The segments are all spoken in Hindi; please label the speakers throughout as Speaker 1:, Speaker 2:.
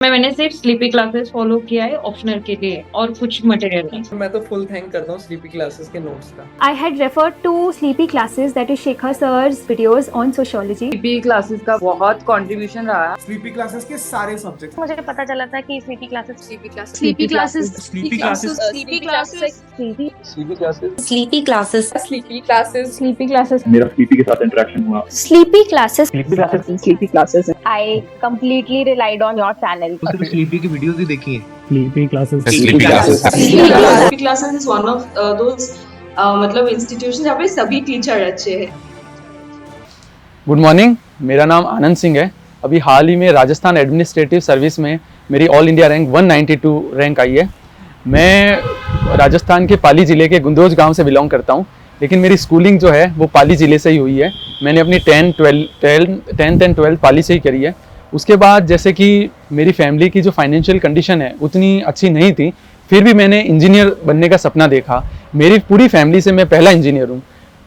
Speaker 1: मैंने सिर्फ स्लीपी क्लासेस फॉलो किया है ऑप्शनल के लिए और कुछ मटेरियल नहीं।
Speaker 2: मैं तो फुल थैंक करता हूँ स्लीपी क्लासेस के नोट्स का।
Speaker 3: I had referred to Sleepy Classes, that is Shekhar sir's videos on sociology.
Speaker 4: Sleepy classes का बहुत कंट्रीब्यूशन रहा।
Speaker 5: स्लीपी क्लासेस के सारे सब्जेक्ट्स
Speaker 3: मुझे पता चला था कि स्लीपी क्लासेस
Speaker 6: स्लीपी क्लासेस
Speaker 7: मेरा स्लीपी के साथ इंटरेक्शन हुआ।
Speaker 3: Sleepy classes I completely relied on your channel.
Speaker 5: सिर्फ स्लीपी की वीडियोस ही देखी है।
Speaker 7: Sleepy classes
Speaker 6: sleepy classes is one of those मतलब इंस्टीट्यूशन जहाँ पे सभी टीचर अच्छे हैं।
Speaker 8: गुड मॉर्निंग, मेरा नाम आनंद सिंह है। अभी हाल ही में राजस्थान एडमिनिस्ट्रेटिव सर्विस में मेरी ऑल इंडिया रैंक 192 रैंक आई है। मैं राजस्थान के पाली ज़िले के गुंदोज गांव से बिलोंग करता हूं, लेकिन मेरी स्कूलिंग जो है वो पाली ज़िले से ही हुई है। मैंने अपनी 10th एंड 12th पाली से ही करी है। उसके बाद जैसे कि मेरी फैमिली की जो फाइनेंशियल कंडीशन है उतनी अच्छी नहीं थी, फिर भी मैंने इंजीनियर बनने का सपना देखा। मेरी पूरी फैमिली से मैं पहला इंजीनियर हूँ।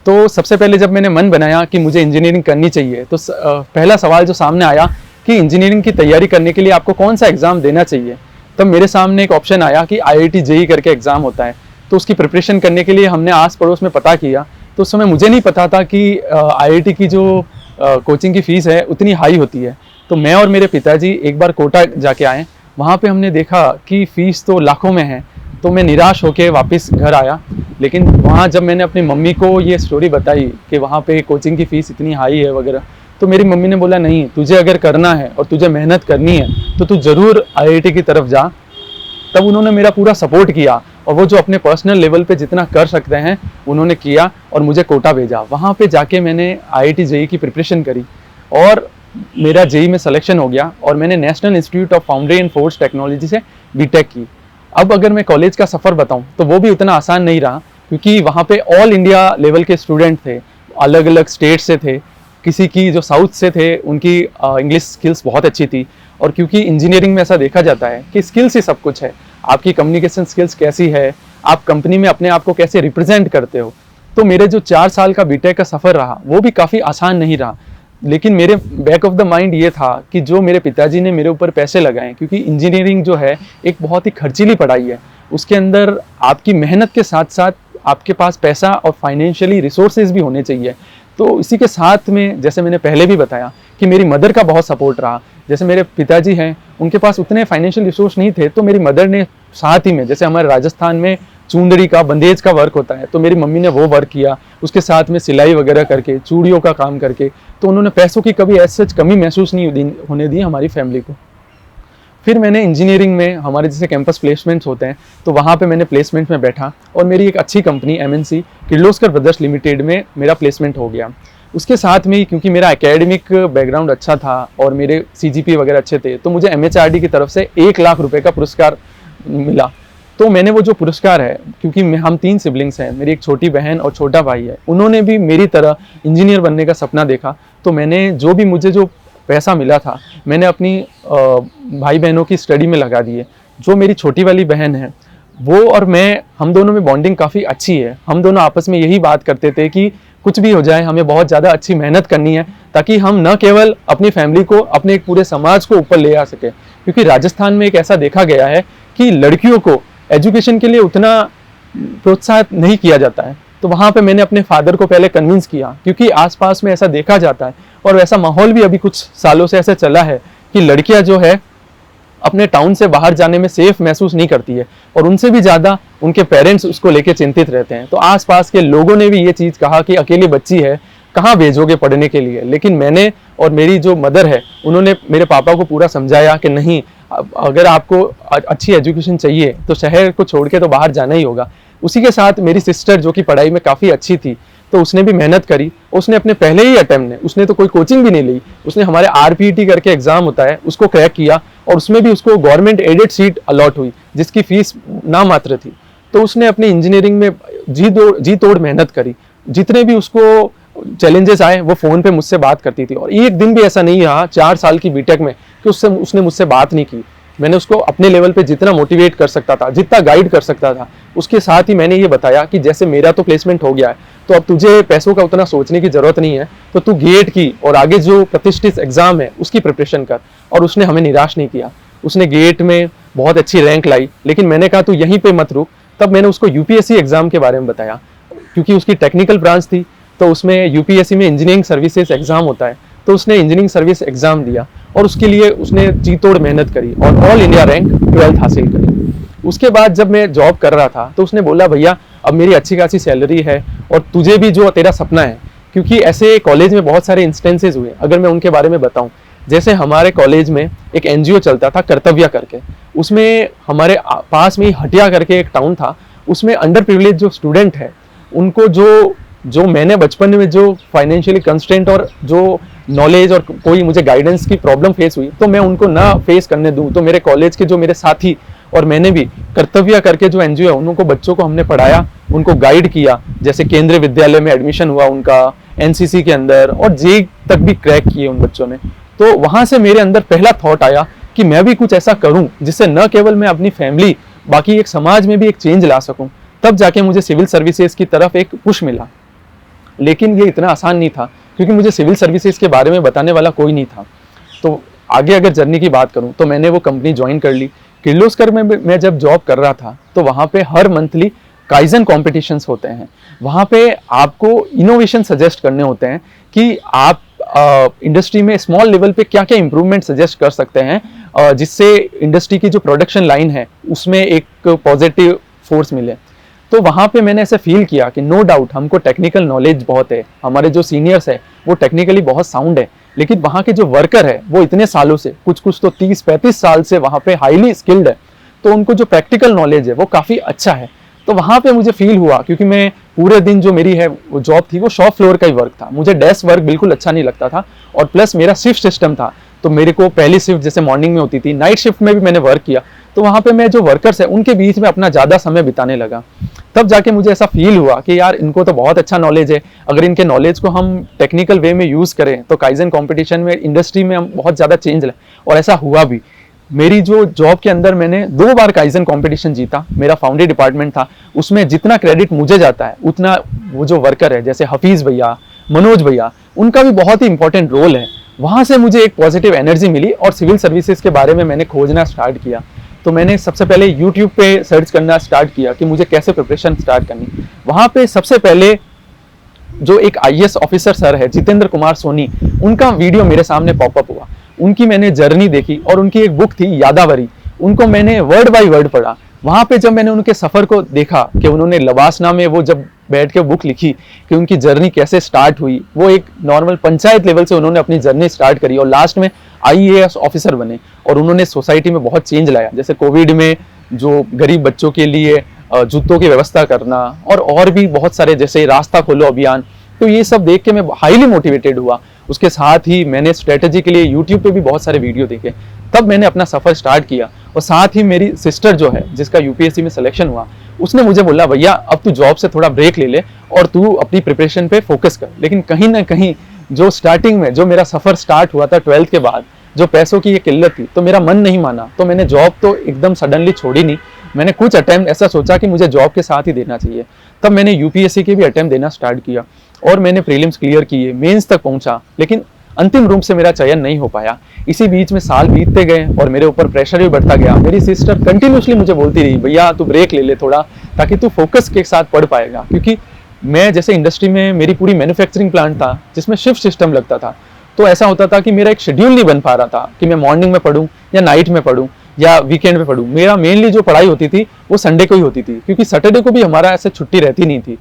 Speaker 8: तो सबसे पहले जब मैंने मन बनाया कि मुझे इंजीनियरिंग करनी चाहिए तो पहला सवाल जो सामने आया कि इंजीनियरिंग की तैयारी करने के लिए आपको कौन सा एग्ज़ाम देना चाहिए। तब मेरे सामने एक ऑप्शन आया कि IIT JEE करके एग्ज़ाम होता है, तो उसकी प्रिपरेशन करने के लिए हमने आस पड़ोस में पता किया। तो उस समय मुझे नहीं पता था कि IIT की जो कोचिंग की फ़ीस है उतनी हाई होती है। तो मैं और मेरे पिताजी एक बार कोटा जाके आए, वहाँ पे हमने देखा कि फ़ीस तो लाखों में है। तो मैं निराश होकर वापस घर आया, लेकिन वहाँ जब मैंने अपनी मम्मी को ये स्टोरी बताई कि वहाँ पे कोचिंग की फ़ीस इतनी हाई है वगैरह, तो मेरी मम्मी ने बोला नहीं, तुझे अगर करना है और तुझे मेहनत करनी है तो तू ज़रूर IIT की तरफ जा। तब उन्होंने मेरा पूरा सपोर्ट किया और वो जो अपने पर्सनल लेवल पे जितना कर सकते हैं उन्होंने किया और मुझे कोटा भेजा। वहाँ पे जाके मैंने IIT JEE की प्रिपरेशन करी और मेरा JEE में सिलेक्शन हो गया और मैंने national institute of foundry and force technology से BTech की। अब अगर मैं कॉलेज का सफ़र बताऊं तो वो भी उतना आसान नहीं रहा, क्योंकि वहाँ पे ऑल इंडिया लेवल के स्टूडेंट थे, अलग अलग स्टेट से थे। किसी की जो साउथ से थे उनकी इंग्लिश स्किल्स बहुत अच्छी थी। और क्योंकि इंजीनियरिंग में ऐसा देखा जाता है कि स्किल्स ही सब कुछ है, आपकी कम्युनिकेशन स्किल्स कैसी है, आप कंपनी में अपने आप को कैसे रिप्रेजेंट करते हो। तो मेरे जो 4 साल का BTech का सफ़र रहा वो भी काफ़ी आसान नहीं रहा, लेकिन मेरे बैक ऑफ द माइंड ये था कि जो मेरे पिताजी ने मेरे ऊपर पैसे लगाए, क्योंकि इंजीनियरिंग जो है एक बहुत ही खर्चीली पढ़ाई है, उसके अंदर आपकी मेहनत के साथ साथ आपके पास पैसा और फाइनेंशियली रिसोर्सेज भी होने चाहिए। तो इसी के साथ में जैसे मैंने पहले भी बताया कि मेरी मदर का बहुत सपोर्ट रहा। जैसे मेरे पिताजी हैं उनके पास उतने फाइनेंशियल रिसोर्स नहीं थे, तो मेरी मदर ने साथ ही में, जैसे हमारे राजस्थान में चूंदड़ी का बंदेज का वर्क होता है, तो मेरी मम्मी ने वो वर्क किया, उसके साथ में सिलाई वगैरह करके, चूड़ियों का काम करके। तो उन्होंने पैसों की कभी ऐसे कमी महसूस नहीं होने दी हमारी फैमिली को। फिर मैंने इंजीनियरिंग में हमारे जैसे कैंपस प्लेसमेंट्स होते हैं, तो वहाँ पे मैंने प्लेसमेंट में बैठा और मेरी एक अच्छी company MNC Kirloskar brothers limited में मेरा प्लेसमेंट हो गया। उसके साथ में क्योंकि मेरा एकेडमिक बैकग्राउंड अच्छा था और मेरे CGP वगैरह अच्छे थे, तो मुझे MHRD की तरफ से 1 लाख रुपए का पुरस्कार मिला। तो मैंने वो जो पुरस्कार है, क्योंकि हम 3 सिबलिंग्स हैं, मेरी एक छोटी बहन और छोटा भाई है, उन्होंने भी मेरी तरह इंजीनियर बनने का सपना देखा। तो मैंने जो भी मुझे जो पैसा मिला था मैंने अपनी भाई बहनों की स्टडी में लगा दिए। जो मेरी छोटी वाली बहन है वो और मैं, हम दोनों में बॉन्डिंग काफ़ी अच्छी है। हम दोनों आपस में यही बात करते थे कि कुछ भी हो जाए हमें बहुत ज़्यादा अच्छी मेहनत करनी है, ताकि हम न केवल अपनी फैमिली को, अपने एक पूरे समाज को ऊपर ले आ सके। क्योंकि राजस्थान में एक ऐसा देखा गया है कि लड़कियों को एजुकेशन के लिए उतना प्रोत्साहित नहीं किया जाता है। तो वहाँ पे मैंने अपने फादर को पहले कन्विंस किया, क्योंकि आसपास में ऐसा देखा जाता है और वैसा माहौल भी अभी कुछ सालों से ऐसे चला है कि लड़कियाँ जो है अपने टाउन से बाहर जाने में सेफ महसूस नहीं करती है और उनसे भी ज़्यादा उनके पेरेंट्स उसको लेके चिंतित रहते हैं। तो आसपास के लोगों ने भी ये चीज़ कहा कि अकेली बच्ची है, कहाँ भेजोगे पढ़ने के लिए। लेकिन मैंने और मेरी जो मदर है उन्होंने मेरे पापा को पूरा समझाया कि नहीं, अगर आपको अच्छी एजुकेशन चाहिए तो शहर को छोड़ के तो बाहर जाना ही होगा। उसी के साथ मेरी सिस्टर जो कि पढ़ाई में काफ़ी अच्छी थी, तो उसने भी मेहनत करी। उसने अपने पहले ही अटेम्प्ट में, उसने तो कोई कोचिंग भी नहीं ली, उसने हमारे RPET करके एग्ज़ाम होता है उसको क्रैक किया और उसमें भी उसको गवर्नमेंट एडेड सीट अलॉट हुई, जिसकी फ़ीस नामात्र थी। तो उसने अपनी इंजीनियरिंग में जी तोड़ मेहनत करी। जितने भी उसको चैलेंजेस आए वो फ़ोन पे मुझसे बात करती थी और एक दिन भी ऐसा नहीं रहा 4 साल की BTech में कि उसने मुझसे बात नहीं की। मैंने उसको अपने लेवल पे जितना मोटिवेट कर सकता था, जितना गाइड कर सकता था, उसके साथ ही मैंने ये बताया कि जैसे मेरा तो प्लेसमेंट हो गया है, तो अब तुझे पैसों का उतना सोचने की ज़रूरत नहीं है, तो तू गेट की और आगे जो प्रतिष्ठित एग्ज़ाम है उसकी प्रिपरेशन कर। और उसने हमें निराश नहीं किया। उसने गेट में बहुत अच्छी रैंक लाई, लेकिन मैंने कहा तू यहीं पे मत रुक। तब मैंने उसको यूपीएससी एग्जाम के बारे में बताया, क्योंकि उसकी टेक्निकल ब्रांच थी, तो उसमें यूपीएससी में इंजीनियरिंग सर्विसेज एग्जाम होता है, तो उसने इंजीनियरिंग सर्विस एग्जाम दिया और उसके लिए उसने जी तोड़ मेहनत करी और ऑल इंडिया रैंक 12th हासिल करी। उसके बाद जब मैं जॉब कर रहा था तो उसने बोला भैया अब मेरी अच्छी खासी सैलरी है और तुझे भी जो तेरा सपना है, क्योंकि ऐसे कॉलेज में बहुत सारे इंस्टेंसेस हुए, अगर मैं उनके बारे में बताऊं, जैसे हमारे कॉलेज में एक एनजीओ चलता था कर्तव्य करके, उसमें हमारे पास में ही हटिया करके एक टाउन था, उसमें अंडर प्रिविलेज जो स्टूडेंट है उनको जो मैंने बचपन में जो फाइनेंशियली कंस्ट्रेंट और जो नॉलेज और कोई मुझे गाइडेंस की प्रॉब्लम फेस हुई तो मैं उनको ना फेस करने दूं, तो मेरे कॉलेज के जो मेरे साथी और मैंने भी कर्तव्य करके जो एनजीओ है उनको बच्चों को हमने पढ़ाया, उनको गाइड किया, जैसे केंद्रीय विद्यालय में एडमिशन हुआ उनका, एनसीसी के अंदर, और जेई तक भी क्रैक किए उन बच्चों ने। तो वहां से मेरे अंदर पहला थॉट आया कि मैं भी कुछ ऐसा करूं जिससे न केवल मैं अपनी फैमिली बाकी एक समाज में भी एक चेंज ला सकूं। तब जाके मुझे सिविल सर्विसेज की तरफ एक पुश मिला, लेकिन ये इतना आसान नहीं था क्योंकि मुझे सिविल सर्विसेज के बारे में बताने वाला कोई नहीं था। तो आगे अगर जर्नी की बात करूं तो मैंने वो कंपनी ज्वाइन कर ली। किर्लोस्कर में मैं जब जॉब कर रहा था तो वहाँ पे हर मंथली काइजन कॉम्पिटिशन्स होते हैं, वहाँ पे आपको इनोवेशन सजेस्ट करने होते हैं कि आप इंडस्ट्री में स्मॉल लेवल पे क्या क्या इंप्रूवमेंट सजेस्ट कर सकते हैं जिससे इंडस्ट्री की जो प्रोडक्शन लाइन है उसमें एक पॉजिटिव फोर्स मिले। तो वहाँ पे मैंने ऐसे फील किया कि नो डाउट हमको टेक्निकल नॉलेज बहुत है, हमारे जो सीनियर्स है वो टेक्निकली बहुत साउंड है, लेकिन वहाँ के जो वर्कर है वो इतने सालों से, कुछ तो 30-35 साल से वहाँ पे हाईली स्किल्ड है, तो उनको जो प्रैक्टिकल नॉलेज है वो काफ़ी अच्छा है। तो वहाँ पे मुझे फील हुआ, क्योंकि मैं पूरे दिन जो मेरी है वो जॉब थी वो शॉप फ्लोर का ही वर्क था, मुझे डेस्क वर्क बिल्कुल अच्छा नहीं लगता था, और प्लस मेरा शिफ्ट सिस्टम था, तो मेरे को पहली शिफ्ट जैसे मॉर्निंग में होती थी, नाइट शिफ्ट में भी मैंने वर्क किया, तो वहाँ पे मैं जो वर्कर्स है उनके बीच में अपना ज़्यादा समय बिताने लगा। तब जाके मुझे ऐसा फील हुआ कि यार इनको तो बहुत अच्छा नॉलेज है, अगर इनके नॉलेज को हम टेक्निकल वे में यूज़ करें तो काइजन कंपटीशन में इंडस्ट्री में हम बहुत ज़्यादा चेंज लाए, और ऐसा हुआ भी। मेरी जो जॉब के अंदर मैंने 2 बार काइजन कंपटीशन जीता, मेरा फाउंडरी डिपार्टमेंट था, उसमें जितना क्रेडिट मुझे जाता है उतना वो जो वर्कर है जैसे हफीज़ भैया, मनोज भैया, उनका भी बहुत ही इंपॉर्टेंट रोल है। वहाँ से मुझे एक पॉजिटिव एनर्जी मिली और सिविल सर्विसेज के बारे में मैंने खोजना स्टार्ट किया। तो मैंने सबसे पहले यूट्यूब पे सर्च करना स्टार्ट किया कि मुझे कैसे प्रिपरेशन स्टार्ट करनी। वहाँ पे सबसे पहले जो एक आईएएस ऑफिसर सर है जितेंद्र कुमार सोनी, उनका वीडियो मेरे सामने पॉपअप हुआ, उनकी मैंने जर्नी देखी और उनकी एक बुक थी यादावरी, उनको मैंने वर्ड बाय वर्ड पढ़ा। वहाँ पे जब मैंने उनके सफ़र को देखा कि उन्होंने लवासना में वो जब बैठ के बुक लिखी कि उनकी जर्नी कैसे स्टार्ट हुई, वो एक नॉर्मल पंचायत लेवल से उन्होंने अपनी जर्नी स्टार्ट करी और लास्ट में आईएएस ऑफिसर बने, और उन्होंने सोसाइटी में बहुत चेंज लाया, जैसे कोविड में जो गरीब बच्चों के लिए जूतों की व्यवस्था करना और भी बहुत सारे, जैसे रास्ता खोलो अभियान। तो ये सब देख के मैं हाईली मोटिवेटेड हुआ। उसके साथ ही मैंने स्ट्रेटजी के लिए यूट्यूब पे भी बहुत सारे वीडियो देखे, तब मैंने अपना सफ़र स्टार्ट किया। और साथ ही मेरी सिस्टर जो है जिसका यूपीएससी में सिलेक्शन हुआ, उसने मुझे बोला भैया अब तू जॉब से थोड़ा ब्रेक ले ले और तू अपनी प्रिपरेशन पे फोकस कर। लेकिन कहीं ना कहीं जो स्टार्टिंग में जो मेरा सफ़र स्टार्ट हुआ था 12th के बाद, जो पैसों की ये किल्लत थी, तो मेरा मन नहीं माना, तो मैंने जॉब तो एकदम सडनली छोड़ी नहीं। मैंने कुछ अटैम्प्ट ऐसा सोचा कि मुझे जॉब के साथ ही देना चाहिए, तब मैंने यूपीएससी के भी अटैम्प्ट देना स्टार्ट किया और मैंने प्रीलिम्स क्लियर किए, मेंस तक पहुंचा, लेकिन अंतिम रूप से मेरा चयन नहीं हो पाया। इसी बीच में साल बीतते गए और मेरे ऊपर प्रेशर भी बढ़ता गया। मेरी सिस्टर कंटिन्यूसली मुझे बोलती रही भैया तू ब्रेक ले ले थोड़ा, ताकि तू फोकस के साथ पढ़ पाएगा, क्योंकि मैं जैसे इंडस्ट्री में मेरी पूरी मैन्युफैक्चरिंग प्लांट था जिसमें शिफ्ट सिस्टम लगता था, तो ऐसा होता था कि मेरा एक शेड्यूल नहीं बन पा रहा था कि मैं मॉर्निंग में पढूं या नाइट में पढूं या वीकेंड में पढूं। मेरा मेनली जो पढ़ाई होती थी वो संडे को ही होती थी, क्योंकि सैटरडे को भी हमारा ऐसे छुट्टी रहती नहीं थी।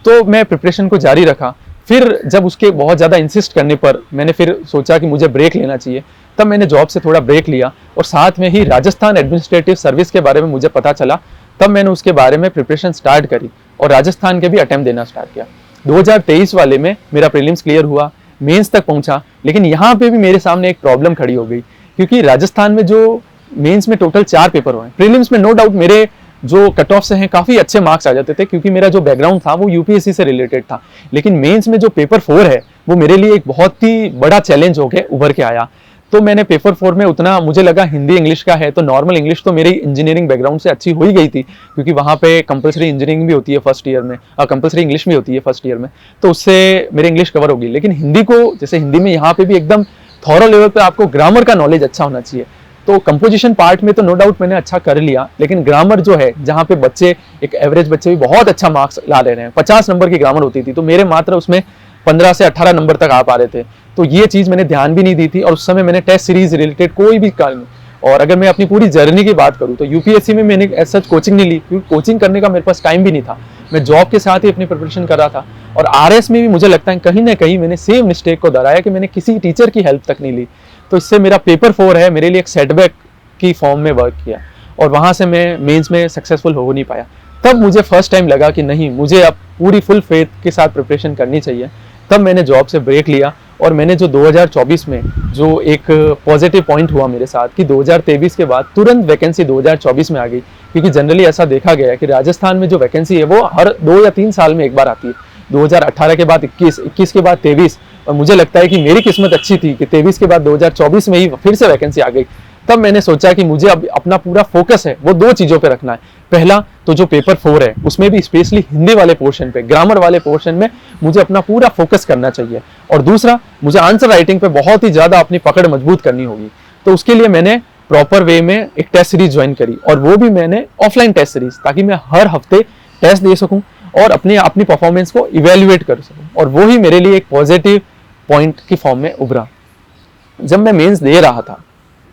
Speaker 8: तो मैं प्रिपरेशन को जारी रखा। फिर जब उसके बहुत ज़्यादा इंसिस्ट करने पर मैंने फिर सोचा कि मुझे ब्रेक लेना चाहिए, तब मैंने जॉब से थोड़ा ब्रेक लिया और साथ में ही राजस्थान एडमिनिस्ट्रेटिव सर्विस के बारे में मुझे पता चला, तब मैंने उसके बारे में प्रिपरेशन स्टार्ट करी और राजस्थान के भी अटेम्प्ट देना स्टार्ट किया। 2023 वाले में मेरा प्रीलिम्स क्लियर हुआ, मेंस तक पहुंचा, लेकिन यहाँ पे भी मेरे सामने एक प्रॉब्लम खड़ी हो गई, क्योंकि राजस्थान में जो मेंस में टोटल 4 पेपर हुए, प्रीलिम्स में नो डाउट मेरे जो कट ऑफ से हैं काफ़ी अच्छे मार्क्स आ जाते थे, क्योंकि मेरा जो बैकग्राउंड था वो यूपीएससी से रिलेटेड था। लेकिन मेंस में जो पेपर 4 है वो मेरे लिए एक बहुत ही बड़ा चैलेंज हो के उभर के आया। तो मैंने पेपर 4 में उतना मुझे लगा हिंदी इंग्लिश का है, तो नॉर्मल इंग्लिश तो मेरी इंजीनियरिंग बैकग्राउंड से अच्छी हो ही गई थी, क्योंकि वहाँ पे कंपलसरी इंजीनियरिंग भी होती है फर्स्ट ईयर में और कंपलसरी इंग्लिश भी होती है फर्स्ट ईयर में, तो उससे मेरी इंग्लिश कवर होगी। लेकिन हिंदी को, जैसे हिंदी में यहाँ पे भी एकदम थॉरो लेवल पे आपको ग्रामर का नॉलेज अच्छा होना चाहिए, तो कंपोजिशन पार्ट में तो नो डाउट मैंने अच्छा कर लिया, लेकिन ग्रामर जो है, जहाँ पे बच्चे, एक एवरेज बच्चे भी बहुत अच्छा मार्क्स ला ले रहे हैं, 50 नंबर की ग्रामर होती थी, तो मेरे मात्र उसमें 15 से 18 नंबर तक आ पा रहे थे। तो ये चीज़ मैंने ध्यान भी नहीं दी थी, और उस समय मैंने टेस्ट सीरीज रिलेटेड कोई भी काम नहीं। और अगर मैं अपनी पूरी जर्नी की बात करूँ तो यूपीएससी में मैंने ऐसा कोचिंग नहीं ली, क्योंकि कोचिंग करने का मेरे पास टाइम भी नहीं था, मैं जॉब के साथ ही अपनी प्रिपरेशन कर रहा था। और आरएस में भी मुझे लगता है कहीं ना कहीं मैंने सेम मिस्टेक को दोहराया कि मैंने किसी टीचर की हेल्प तक नहीं ली। तो इससे मेरा पेपर 4 है मेरे लिए एक सेटबैक की फॉर्म में वर्क किया, और वहाँ से मैं मेंस में सक्सेसफुल हो नहीं पाया। तब मुझे फर्स्ट टाइम लगा कि नहीं, मुझे अब पूरी फुल फेथ के साथ प्रिपरेशन करनी चाहिए। तब मैंने जॉब से ब्रेक लिया, और मैंने जो 2024 में जो एक पॉजिटिव पॉइंट हुआ मेरे साथ कि 2023 के बाद तुरंत वैकेंसी 2024 में आ गई, क्योंकि जनरली ऐसा देखा गया है कि राजस्थान में जो वैकेंसी है वो हर 2 या 3 साल में एक बार आती है। 2018 के बाद 21 के बाद 23, और मुझे लगता है कि मेरी किस्मत अच्छी थी कि 23 के बाद 2024 में ही फिर से वैकेंसी आ गई। तब मैंने सोचा कि मुझे अब अपना पूरा फोकस है वो 2 चीज़ों पे रखना है। पहला तो जो पेपर 4 है उसमें भी स्पेशली हिंदी वाले पोर्शन पे, ग्रामर वाले पोर्शन में मुझे अपना पूरा फोकस करना चाहिए, और दूसरा मुझे आंसर राइटिंग पे बहुत ही ज़्यादा अपनी पकड़ मजबूत करनी होगी। तो उसके लिए मैंने प्रॉपर वे में एक टेस्ट सीरीज ज्वाइन करी, और वो भी मैंने ऑफलाइन टेस्ट सीरीज, ताकि मैं हर हफ्ते टेस्ट दे सकूँ और अपनी परफॉर्मेंस को इवेल्युएट कर सकूँ। और वो ही मेरे लिए एक पॉजिटिव पॉइंट की फॉर्म में उभरा। जब मैं मेंस दे रहा था,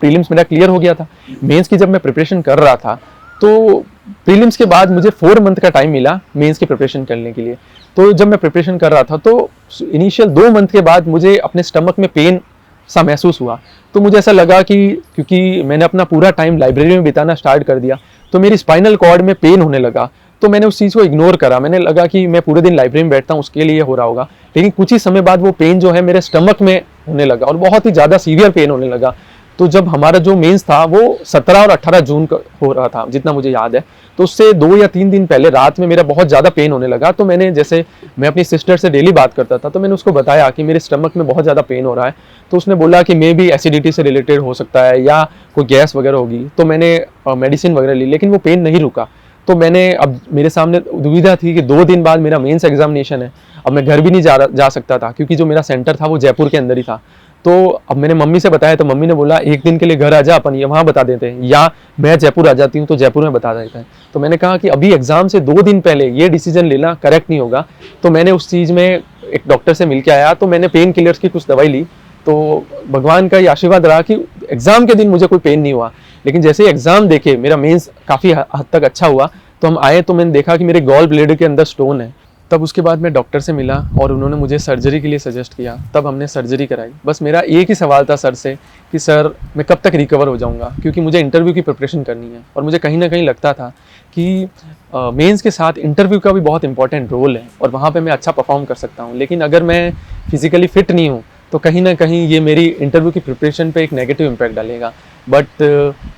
Speaker 8: प्रीलिम्स मेरा क्लियर हो गया था, मेंस की जब मैं प्रिपरेशन कर रहा था, तो प्रीलिम्स के बाद मुझे 4 मंथ का टाइम मिला मेंस की प्रिपरेशन करने के लिए। तो जब मैं प्रिपरेशन कर रहा था तो इनिशियल 2 मंथ के बाद मुझे अपने स्टमक में पेन सा महसूस हुआ। तो मुझे ऐसा लगा कि क्योंकि मैंने अपना पूरा टाइम लाइब्रेरी में बिताना स्टार्ट कर दिया, तो मेरी स्पाइनल कॉर्ड में पेन होने लगा। तो मैंने उस चीज़ को इग्नोर करा, मैंने लगा कि मैं पूरे दिन लाइब्रेरी में बैठता हूँ उसके लिए हो रहा होगा, लेकिन कुछ ही समय बाद वो पेन जो है मेरे स्टमक में होने लगा, और बहुत ही ज़्यादा सीवियर पेन होने लगा। तो जब हमारा जो मेंस था वो 17 और 18 जून का हो रहा था, जितना मुझे याद है, तो उससे 2 या 3 दिन पहले रात में मेरा बहुत ज़्यादा पेन होने लगा। तो मैं अपनी सिस्टर से डेली बात करता था, तो मैंने उसको बताया कि मेरे स्टमक में बहुत ज़्यादा पेन हो रहा है। तो उसने बोला कि मे भी एसिडिटी से रिलेटेड हो सकता है या कोई गैस वगैरह होगी। तो मैंने मेडिसिन वगैरह ली, लेकिन वो पेन नहीं रुका। तो अब मेरे सामने दुविधा थी कि 2 दिन बाद मेरा मेंस एग्जामिनेशन है, अब मैं घर भी नहीं जा सकता था, क्योंकि जो मेरा सेंटर था वो जयपुर के अंदर ही था। तो अब मैंने मम्मी से बताया, तो मम्मी ने बोला 1 दिन के लिए घर आ जा, अपन ये वहाँ बता देते हैं, या मैं जयपुर आ जाती हूँ तो जयपुर में बता देते हैं। तो मैंने कहा कि अभी एग्जाम से 2 दिन पहले ये डिसीजन लेना करेक्ट नहीं होगा। तो मैंने उस चीज़ में एक डॉक्टर से मिल के आया, तो मैंने पेन किलर्स की कुछ दवाई ली। तो भगवान का ये आशीर्वाद रहा कि एग्जाम के दिन मुझे कोई पेन नहीं हुआ, लेकिन जैसे एग्जाम देखे मेरा मेंस काफ़ी हद तक अच्छा हुआ। तो हम आए तो मैंने देखा कि मेरे गॉल ब्लेडर के अंदर स्टोन है। तब उसके बाद मैं डॉक्टर से मिला और उन्होंने मुझे सर्जरी के लिए सजेस्ट किया। तब हमने सर्जरी कराई। बस मेरा एक ही सवाल था सर से कि सर मैं कब तक रिकवर हो जाऊंगा, क्योंकि मुझे इंटरव्यू की प्रिपरेशन करनी है। और मुझे कहीं ना कहीं लगता था कि मेंस के साथ इंटरव्यू का भी बहुत इंपॉर्टेंट रोल है और वहाँ पे मैं अच्छा परफॉर्म कर सकता हूँ, लेकिन अगर मैं फिजिकली फिट नहीं हूँ तो कहीं ना कहीं ये मेरी इंटरव्यू की प्रिपरेशन पे एक नेगेटिव इम्पैक्ट डालेगा। बट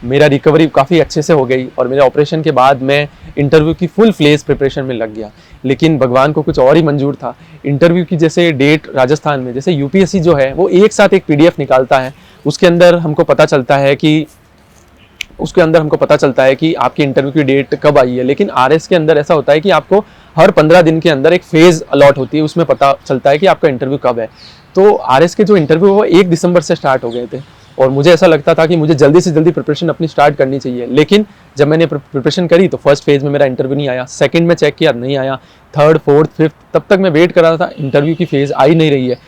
Speaker 8: मेरा रिकवरी काफ़ी अच्छे से हो गई और मेरे ऑपरेशन के बाद मैं इंटरव्यू की फुल फ्लेज प्रिपरेशन में लग गया। लेकिन भगवान को कुछ और ही मंजूर था। इंटरव्यू की जैसे डेट राजस्थान में, जैसे यूपीएससी जो है वो एक साथ एक पीडीएफ निकालता है, उसके अंदर हमको पता चलता है कि आपकी इंटरव्यू की डेट कब आई है। लेकिन आरएस के अंदर ऐसा होता है कि आपको हर 15 दिन के अंदर एक फेज़ अलॉट होती है, उसमें पता चलता है कि आपका इंटरव्यू कब है। तो आरएस के जो इंटरव्यू वो 1 दिसंबर से स्टार्ट हो गए थे और मुझे ऐसा लगता था कि मुझे जल्दी से जल्दी प्रिपरेशन अपनी स्टार्ट करनी चाहिए। लेकिन जब मैंने प्रिपरेशन करी तो फर्स्ट फेज़ में मेरा इंटरव्यू नहीं आया, सेकंड में चेक किया नहीं आया, थर्ड, फोर्थ, फिफ्थ, तब तक मैं वेट कर रहा था, इंटरव्यू की फेज़ आई नहीं रही है।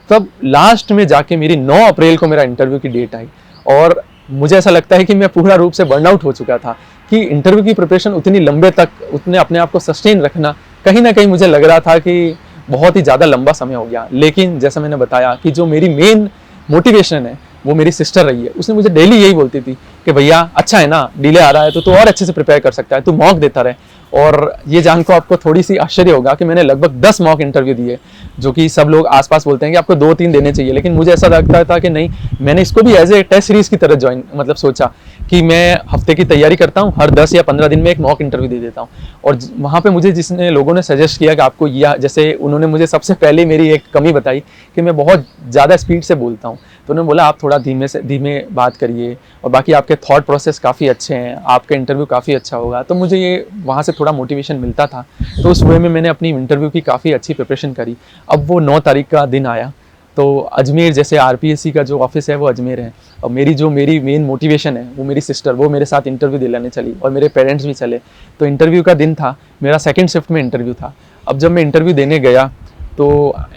Speaker 8: तब लास्ट में जाके मेरी 9 अप्रैल को मेरा इंटरव्यू की डेट आई और मुझे ऐसा लगता है कि मैं पूरा रूप से बर्नआउट हो चुका था कि इंटरव्यू की प्रिपरेशन उतनी लंबे तक उतने अपने आप को सस्टेन रखना, कहीं ना कहीं मुझे लग रहा था कि बहुत ही ज़्यादा लंबा समय हो गया। लेकिन जैसा मैंने बताया कि जो मेरी मेन मोटिवेशन है वो मेरी सिस्टर रही है। उसने मुझे डेली यही बोलती थी कि भैया अच्छा है ना, डिले आ रहा है तो और अच्छे से प्रिपेयर कर सकता है, तू मॉक देता रहे। और ये जान को आपको थोड़ी सी आश्चर्य होगा कि मैंने लगभग 10 मॉक इंटरव्यू दिए, जो कि सब लोग आसपास बोलते हैं कि आपको 2-3 देने चाहिए, लेकिन मुझे ऐसा लगता था कि नहीं, मैंने इसको भी एज ए टेस्ट सीरीज की तरह सोचा कि मैं हफ्ते की तैयारी करता हूँ, हर 10 या 15 दिन में एक मॉक इंटरव्यू दे देता हूँ। और वहाँ पे मुझे लोगों ने सजेस्ट किया कि आपको जैसे उन्होंने मुझे सबसे पहले मेरी एक कमी बताई कि मैं बहुत ज़्यादा स्पीड से बोलता हूँ, तो उन्होंने बोला आप थोड़ा धीमे बात करिए और बाकी आपके थॉट प्रोसेस काफ़ी अच्छे हैं, आपका इंटरव्यू काफ़ी अच्छा होगा। तो मुझे ये वहाँ से थोड़ा मोटिवेशन मिलता था। तो उस वे में मैंने अपनी इंटरव्यू की काफ़ी अच्छी प्रिपरेशन करी। अब वो 9 तारीख का दिन आया तो अजमेर जैसे आरपीएससी का जो ऑफिस है वो अजमेर है। और मेरी मेन मोटिवेशन है वो मेरी सिस्टर, वो मेरे साथ इंटरव्यू दिलाने चली और मेरे पेरेंट्स भी चले। तो इंटरव्यू का दिन था, मेरा सेकंड शिफ्ट में इंटरव्यू था। अब जब मैं इंटरव्यू देने गया तो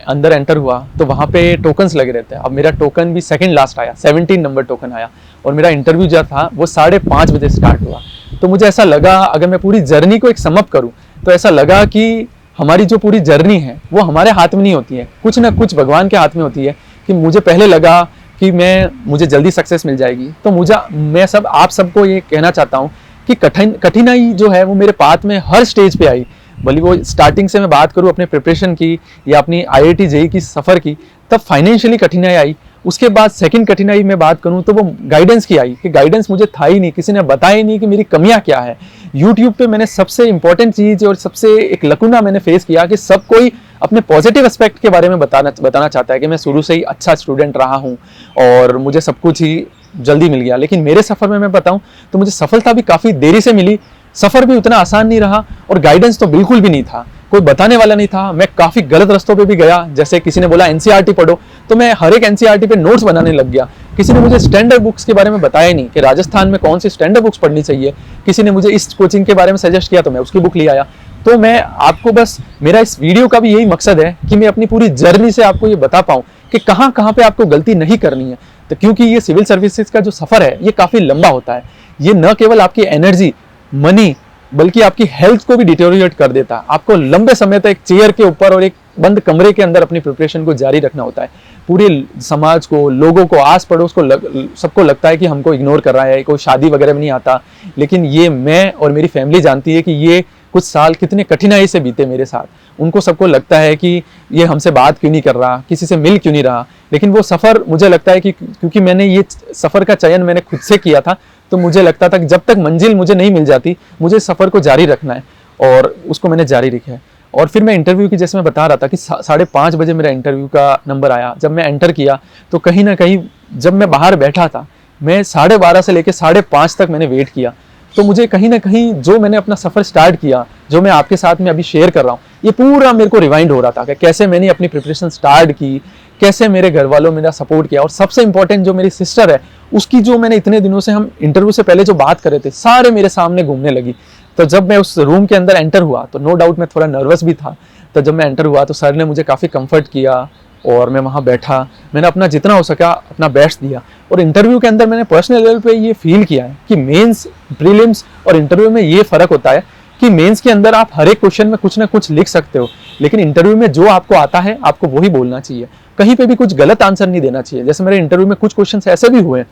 Speaker 8: अंदर एंटर हुआ तो वहाँ पे टोकन्स लगे रहते हैं। अब मेरा टोकन भी सेकंड लास्ट आया, 17 नंबर टोकन आया और मेरा इंटरव्यू जो था वो 5:30 बजे स्टार्ट हुआ। तो मुझे ऐसा लगा, अगर मैं पूरी जर्नी को एक समअप करूँ तो ऐसा लगा कि हमारी जो पूरी जर्नी है वो हमारे हाथ में नहीं होती है, कुछ ना कुछ भगवान के हाथ में होती है। कि मुझे पहले लगा कि मुझे जल्दी सक्सेस मिल जाएगी, तो मैं आप सबको ये कहना चाहता हूँ कि कठिनाई जो है वो मेरे पाथ में हर स्टेज पे आई। भले वो स्टार्टिंग से मैं बात करूँ अपने प्रिपरेशन की या अपनी IIT JEE की सफ़र की, तब फाइनेंशियली कठिनाई आई। उसके बाद सेकंड कठिनाई में बात करूँ तो वो गाइडेंस की आई कि गाइडेंस मुझे था ही नहीं, किसी ने बताया ही नहीं कि मेरी कमियां क्या है। यूट्यूब पे मैंने सबसे इंपॉर्टेंट चीज़ और सबसे एक लकुना मैंने फेस किया कि सब कोई अपने पॉजिटिव एस्पेक्ट के बारे में बताना चाहता है कि मैं शुरू से ही अच्छा स्टूडेंट रहा हूँ और मुझे सब कुछ ही जल्दी मिल गया। लेकिन मेरे सफ़र में मैं बताऊँ तो मुझे सफलता भी काफ़ी देरी से मिली, सफ़र भी उतना आसान नहीं रहा और गाइडेंस तो बिल्कुल भी नहीं था, कोई बताने वाला नहीं था। मैं काफ़ी गलत रास्तों पे भी गया, जैसे किसी ने बोला NCERT पढ़ो तो मैं हर एक NCERT पे नोट्स बनाने लग गया। किसी ने मुझे स्टैंडर्ड बुक्स के बारे में बताया ही नहीं कि राजस्थान में कौन सी स्टैंडर्ड बुक्स पढ़नी चाहिए। किसी ने मुझे इस कोचिंग के बारे में सजेस्ट किया तो मैं उसकी बुक ले आया। तो मैं आपको बस, मेरा इस वीडियो का भी यही मकसद है कि मैं अपनी पूरी जर्नी से आपको ये बता पाऊँ कि कहाँ कहाँ पे आपको गलती नहीं करनी है। तो क्योंकि ये सिविल सर्विसेज का जो सफ़र है ये काफ़ी लंबा होता है। ये न केवल आपकी एनर्जी, मनी, बल्कि आपकी हेल्थ को भी डिटेरियोरेट कर देता है। आपको लंबे समय तक एक चेयर के ऊपर और एक बंद कमरे के अंदर अपनी प्रिपरेशन को जारी रखना होता है। पूरे समाज को, लोगों को, आस पड़ोस को सबको लगता है कि हमको इग्नोर कर रहा है, कोई शादी वगैरह में नहीं आता। लेकिन ये मैं और मेरी फैमिली जानती है कि ये कुछ साल कितने कठिनाई से बीते मेरे साथ। उनको सबको लगता है कि ये हमसे बात क्यों नहीं कर रहा, किसी से मिल क्यों नहीं रहा। लेकिन वो सफ़र मुझे लगता है कि क्योंकि मैंने ये सफ़र का चयन मैंने खुद से किया था, तो मुझे लगता था कि जब तक मंजिल मुझे नहीं मिल जाती मुझे सफ़र को जारी रखना है और उसको मैंने जारी रखा है। और फिर मैं इंटरव्यू की, जैसे मैं बता रहा था कि 5:30 बजे मेरा इंटरव्यू का नंबर आया। जब मैं एंटर किया तो कहीं ना कहीं जब मैं बाहर बैठा था, मैं 12:30 से लेकर 5:30 तक मैंने वेट किया। तो मुझे कहीं ना कहीं जो मैंने अपना सफ़र स्टार्ट किया, जो मैं आपके साथ में अभी शेयर कर रहा हूँ, ये पूरा मेरे को रिवाइंड हो रहा था कि कैसे मैंने अपनी प्रिपरेशन स्टार्ट की, कैसे मेरे घर वालों मेरा सपोर्ट किया। और सबसे इंपॉर्टेंट जो मेरी सिस्टर है, उसकी जो मैंने इतने दिनों से, हम इंटरव्यू से पहले जो बात कर रहे थे, सारे मेरे सामने घूमने लगी। तो जब मैं उस रूम के अंदर एंटर हुआ तो नो डाउट मैं थोड़ा नर्वस भी था। तो जब मैं एंटर हुआ तो सर ने मुझे काफ़ी कंफर्ट किया और मैं वहाँ बैठा, मैंने अपना जितना हो सका अपना बेस्ट दिया। और इंटरव्यू के अंदर मैंने पर्सनल लेवल पे ये फील किया है कि मेंस, प्रीलिम्स और इंटरव्यू में ये फ़र्क होता है कि मेंस के अंदर आप हर एक क्वेश्चन में कुछ ना कुछ लिख सकते हो, लेकिन इंटरव्यू में जो आपको आता है आपको वही बोलना चाहिए। कहीं पे भी कुछ गलत आंसर नहीं देना चाहिए। जैसे मेरे इंटरव्यू में कुछ क्वेश्चन ऐसे भी हुए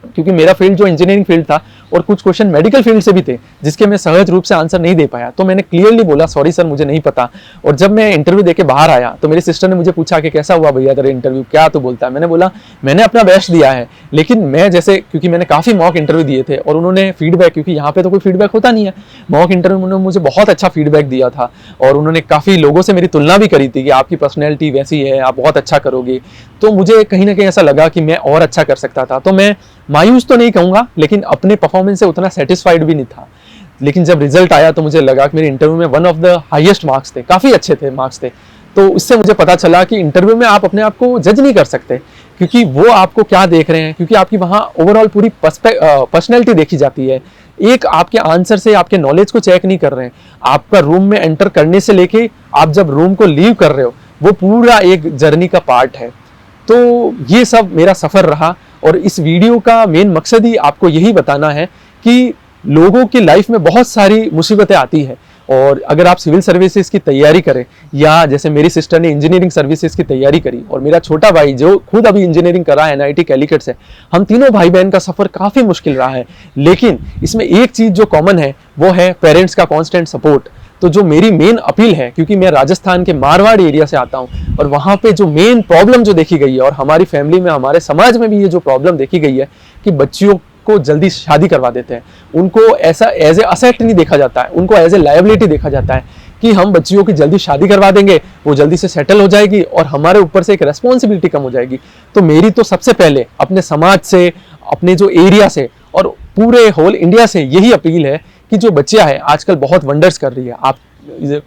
Speaker 8: क्योंकि मेरा फील्ड जो इंजीनियरिंग फील्ड था और कुछ क्वेश्चन मेडिकल फील्ड से भी थे जिसके मैं सहज रूप से आंसर नहीं दे पाया, तो मैंने क्लियरली बोला सॉरी सर मुझे नहीं पता। और जब मैं इंटरव्यू देके बाहर आया तो मेरी सिस्टर ने मुझे पूछा कि कैसा हुआ भैया तेरा इंटरव्यू, क्या तू बोलता है। मैंने बोला मैंने अपना बेस्ट दिया है, लेकिन मैं जैसे, क्योंकि मैंने काफ़ी मॉक इंटरव्यू दिए थे और उन्होंने फीडबैक, क्योंकि यहाँ पे तो कोई फीडबैक होता नहीं है, मॉक इंटरव्यू में उन्होंने मुझे बहुत अच्छा फीडबैक दिया था और उन्होंने काफ़ी लोगों से मेरी तुलना भी करी थी कि आपकी पर्सनैलिटी वैसी है, आप बहुत अच्छा करोगे। तो मुझे कहीं ना कहीं ऐसा लगा कि मैं और अच्छा कर सकता था। तो मैं मायूस तो नहीं कहूँगा, लेकिन अपने परफॉर्मेंस से उतना सेटिस्फाइड भी नहीं था। लेकिन जब रिजल्ट आया तो मुझे लगा कि मेरे इंटरव्यू में one of the highest marks थे, काफ़ी अच्छे थे मार्क्स थे। तो इससे मुझे पता चला कि इंटरव्यू में आप अपने आप को जज नहीं कर सकते, क्योंकि वो आपको क्या देख रहे हैं, क्योंकि आपकी वहाँ ओवरऑल पूरी पर्सनैलिटी देखी जाती है। एक आपके आंसर से आपके नॉलेज को चेक नहीं कर रहे हैं। आपका रूम में एंटर करने से लेके आप जब रूम को लीव कर रहे हो, वो पूरा एक जर्नी का पार्ट है। तो ये सब मेरा सफ़र रहा और इस वीडियो का मेन मकसद ही आपको यही बताना है कि लोगों की लाइफ में बहुत सारी मुसीबतें आती है और अगर आप सिविल सर्विसेज की तैयारी करें या जैसे मेरी सिस्टर ने इंजीनियरिंग सर्विसेज की तैयारी करी और मेरा छोटा भाई जो खुद अभी इंजीनियरिंग कर रहा है NIT कैलिकट से, हम तीनों भाई बहन का सफ़र काफ़ी मुश्किल रहा है। लेकिन इसमें एक चीज़ जो कॉमन है वो है पेरेंट्स का कॉन्स्टेंट सपोर्ट। तो जो मेरी मेन अपील है, क्योंकि मैं राजस्थान के मारवाड़ एरिया से आता हूँ और वहाँ पे जो मेन प्रॉब्लम जो देखी गई है और हमारी फैमिली में, हमारे समाज में भी ये जो प्रॉब्लम देखी गई है कि बच्चियों को जल्दी शादी करवा देते हैं, उनको ऐसा एज ए असेट नहीं देखा जाता है, उनको एज ए लायबिलिटी देखा जाता है कि हम बच्चियों की जल्दी शादी करवा देंगे, वो जल्दी से सेटल हो जाएगी और हमारे ऊपर से एक रेस्पॉन्सिबिलिटी कम हो जाएगी। तो मेरी तो सबसे पहले अपने समाज से, अपने जो एरिया से और पूरे होल इंडिया से यही अपील है कि जो बच्चियां हैं आजकल बहुत वंडर्स कर रही है। आप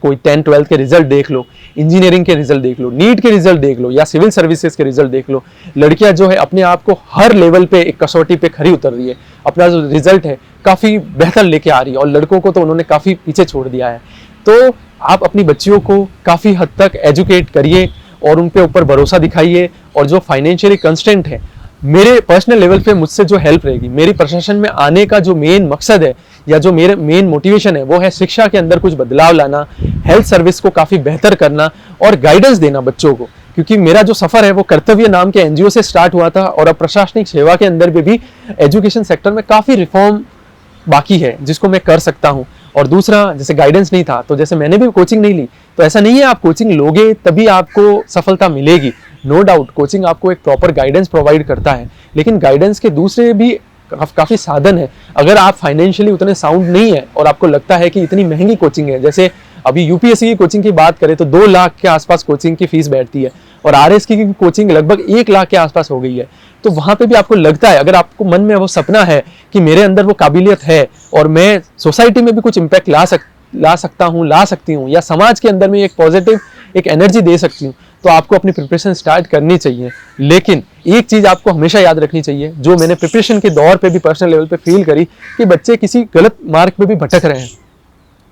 Speaker 8: कोई 10-12 के रिजल्ट देख लो, इंजीनियरिंग के रिजल्ट देख लो, नीट के रिजल्ट देख लो या सिविल सर्विसेज के रिजल्ट देख लो, लड़कियां जो है अपने आप को हर लेवल पे एक कसौटी पे खरी उतर रही है, अपना जो रिजल्ट है काफ़ी बेहतर लेके आ रही है, और लड़कों को तो उन्होंने काफ़ी पीछे छोड़ दिया है। तो आप अपनी बच्चियों को काफ़ी हद तक एजुकेट करिए और उन पे ऊपर भरोसा दिखाइए, और जो फाइनेंशियली कंस्टेंट है, मेरे पर्सनल लेवल पे मुझसे जो हेल्प रहेगी, मेरी प्रशासन में आने का जो मेन मकसद है या जो मेरे मेन मोटिवेशन है वो है शिक्षा के अंदर कुछ बदलाव लाना, हेल्थ सर्विस को काफ़ी बेहतर करना और गाइडेंस देना बच्चों को। क्योंकि मेरा जो सफ़र है वो कर्तव्य नाम के एनजीओ से स्टार्ट हुआ था, और अब प्रशासनिक सेवा के अंदर भी एजुकेशन सेक्टर में काफ़ी रिफॉर्म बाकी है जिसको मैं कर सकता हूँ। और दूसरा, जैसे गाइडेंस नहीं था, तो जैसे मैंने भी कोचिंग नहीं ली, तो ऐसा नहीं है आप कोचिंग लोगे तभी आपको सफलता मिलेगी। नो डाउट कोचिंग आपको एक प्रॉपर गाइडेंस प्रोवाइड करता है, लेकिन गाइडेंस के दूसरे भी काफ़ी साधन है। अगर आप फाइनेंशियली उतने साउंड नहीं है और आपको लगता है कि इतनी महंगी कोचिंग है, जैसे अभी यूपीएससी की कोचिंग की बात करें तो 2 लाख के आसपास कोचिंग की फीस बैठती है, और आरएस की कोचिंग लगभग 1 लाख के आसपास हो गई है। तो वहाँ पे भी आपको लगता है, अगर आपको मन में वो सपना है कि मेरे अंदर वो काबिलियत है और मैं सोसाइटी में भी कुछ इम्पैक्ट ला सकती हूँ, या समाज के अंदर में एक पॉजिटिव एक एनर्जी दे सकती हूँ, तो आपको अपनी प्रिपरेशन स्टार्ट करनी चाहिए। लेकिन एक चीज़ आपको हमेशा याद रखनी चाहिए, जो मैंने प्रिपरेशन के दौर पे भी पर्सनल लेवल पे फील करी, कि बच्चे किसी गलत मार्ग पे भी भटक रहे हैं।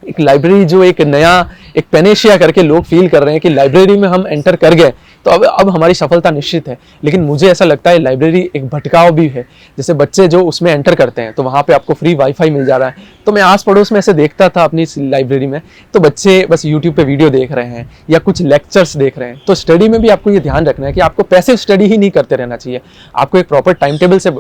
Speaker 8: एक लाइब्रेरी जो एक नया एक पेनेशिया करके लोग फील कर रहे हैं कि लाइब्रेरी में हम एंटर कर गए तो अब हमारी सफलता निश्चित है, लेकिन मुझे ऐसा लगता है लाइब्रेरी एक भटकाव भी है। जैसे बच्चे जो उसमें एंटर करते हैं तो वहाँ पे आपको फ्री वाईफाई मिल जा रहा है, तो मैं आस पड़ोस में ऐसे देखता था अपनी लाइब्रेरी में, तो बच्चे बस यूट्यूब पे वीडियो देख रहे हैं या कुछ लेक्चर्स देख रहे हैं। तो स्टडी में भी आपको ये ध्यान रखना है कि आपको पैसिव स्टडी ही नहीं करते रहना चाहिए, आपको एक प्रॉपर टाइम टेबल से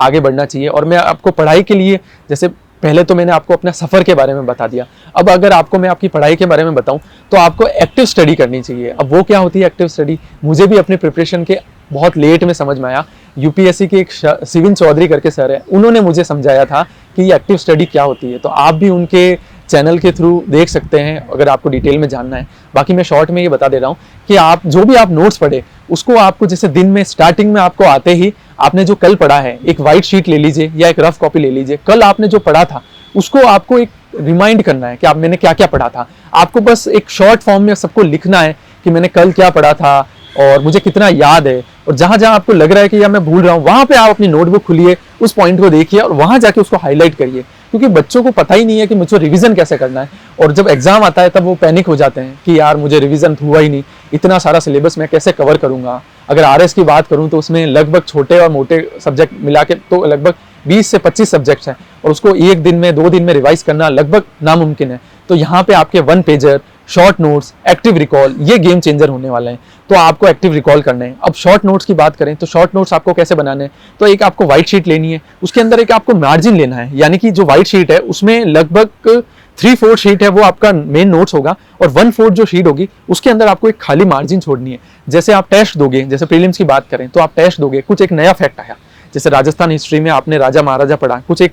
Speaker 8: आगे बढ़ना चाहिए। और मैं आपको पढ़ाई के लिए, जैसे पहले तो मैंने आपको अपना सफ़र के बारे में बता दिया, अब अगर आपको मैं आपकी पढ़ाई के बारे में बताऊं तो आपको एक्टिव स्टडी करनी चाहिए। अब वो क्या होती है एक्टिव स्टडी, मुझे भी अपनी प्रिपरेशन के बहुत लेट में समझ में आया। यूपीएससी के एक सिविन चौधरी करके सर है, उन्होंने मुझे समझाया था कि ये एक्टिव स्टडी क्या होती है, तो आप भी उनके चैनल के थ्रू देख सकते हैं अगर आपको डिटेल में जानना है। बाकी मैं शॉर्ट में ये बता दे रहा हूँ कि आप जो भी आप नोट्स पढ़े उसको आपको जैसे दिन में स्टार्टिंग में आपको आते ही आपने जो कल पढ़ा है एक वाइट शीट ले लीजिए या एक रफ कॉपी ले लीजिए, कल आपने जो पढ़ा था उसको आपको एक रिमाइंड करना है कि आप मैंने क्या क्या पढ़ा था। आपको बस एक शॉर्ट फॉर्म में सबको लिखना है कि मैंने कल क्या पढ़ा था और मुझे कितना याद है, और जहां जहां आपको लग रहा है कि यार मैं भूल रहा हूँ वहां पे आप अपनी नोटबुक खोलिए, उस पॉइंट को देखिए और वहां जाके उसको हाईलाइट करिए। क्योंकि बच्चों को पता ही नहीं है कि मुझे रिवीजन कैसे करना है, और जब एग्जाम आता है तब वो पैनिक हो जाते हैं कि यार मुझे रिवीजन हुआ ही नहीं, इतना सारा सिलेबस मैं कैसे कवर करूंगा। अगर आरएस की बात करूं तो उसमें लगभग छोटे और मोटे सब्जेक्ट मिला के तो लगभग 20 से 25 सब्जेक्ट्स हैं, और उसको 1 दिन में 2 दिन में रिवाइज करना लगभग नामुमकिन है। तो यहाँ पे आपके 1 pager, short notes, active recall, ये गेम चेंजर होने वाले हैं। तो आपको एक्टिव रिकॉल करना है। अब शॉर्ट नोट्स की बात करें तो शॉर्ट नोट्स आपको कैसे बनाने हैं, तो एक आपको व्हाइट शीट लेनी है, उसके अंदर एक आपको मार्जिन लेना है, यानी कि जो व्हाइट शीट है उसमें लगभग 3/4 शीट है वो आपका मेन नोट्स होगा, और 1/4 जो शीट होगी उसके अंदर आपको एक खाली मार्जिन छोड़नी है। जैसे आप टेस्ट दोगे, जैसे प्रीलिम्स की बात करें तो आप टेस्ट दोगे, कुछ एक नया फैक्ट आया, जैसे राजस्थान हिस्ट्री में आपने राजा महाराजा पढ़ा, कुछ एक